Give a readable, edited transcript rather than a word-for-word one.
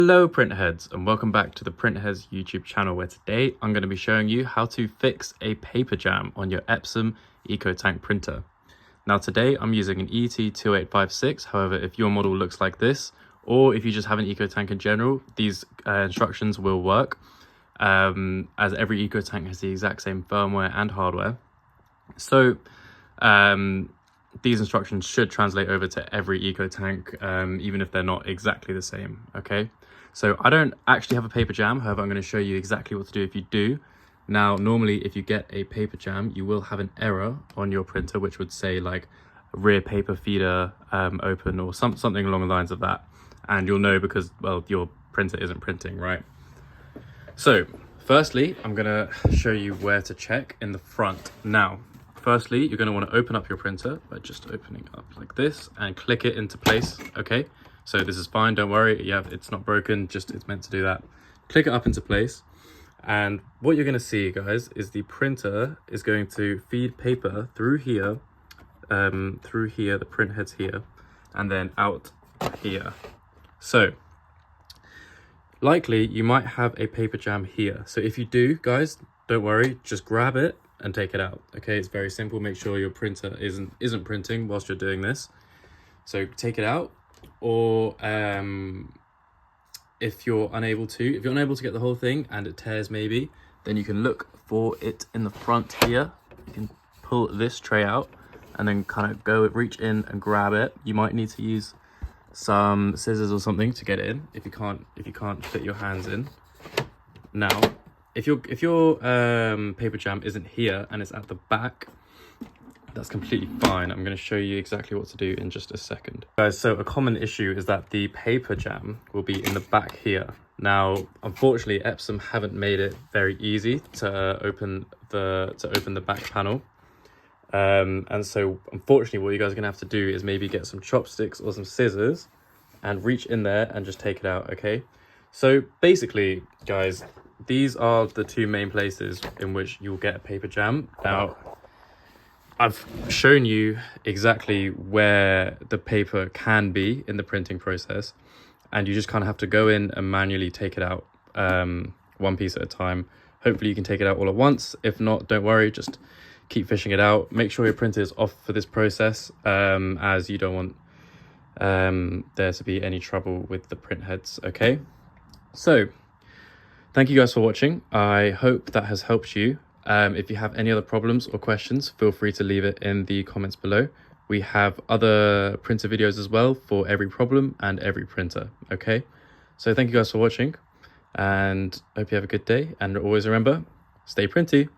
Hello printheads, and welcome back to the Printheads YouTube channel, where today I'm going to be showing you how to fix a paper jam on your Epson EcoTank printer. Now today I'm using an ET2850. However, if your model looks like this, or if you just have an EcoTank in general, these instructions will work, as every EcoTank has the exact same firmware and hardware. So these instructions should translate over to every EcoTank, even if they're not exactly the same, okay? So I don't actually have a paper jam, however, I'm going to show you exactly what to do if you do. Now, normally, if you get a paper jam, you will have an error on your printer, which would say like rear paper feeder open or something along the lines of that. And you'll know because, well, your printer isn't printing, right? So, firstly, I'm going to show you where to check in the front. Now, firstly, you're going to want to open up your printer by just opening up like this and click it into place, okay? So this is fine, don't worry, it's not broken, just it's meant to do that. Click it up into place, and what you're going to see, guys, is the printer is going to feed paper through here, the print head's here, and then out here. So, likely you might have a paper jam here. So if you do, guys, don't worry, just grab it and take it out, okay? It's very simple. Make sure your printer isn't printing whilst you're doing this. So take it out, or if you're unable to get the whole thing and it tears maybe, then you can look for it in the front here. You can pull this tray out and then kind of reach in and grab it. You might need to use some scissors or something to get it in if you can't fit your hands in. Now, if your paper jam isn't here and it's at the back, that's completely fine. I'm going to show you exactly what to do in just a second. Guys, so a common issue is that the paper jam will be in the back here. Now, unfortunately, Epson haven't made it very easy to open the back panel. And so, unfortunately, what you guys are going to have to do is maybe get some chopsticks or some scissors and reach in there and just take it out, okay? So, basically, guys, these are the two main places in which you'll get a paper jam. Now, I've shown you exactly where the paper can be in the printing process, and you just kind of have to go in and manually take it out one piece at a time. Hopefully you can take it out all at once. If not, don't worry, just keep fishing it out. Make sure your printer is off for this process, as you don't want there to be any trouble with the print heads, okay? So, thank you guys for watching. I hope that has helped you. If you have any other problems or questions, feel free to leave it in the comments below. We have other printer videos as well for every problem and every printer, okay? So thank you guys for watching, and hope you have a good day, and always remember, stay printy.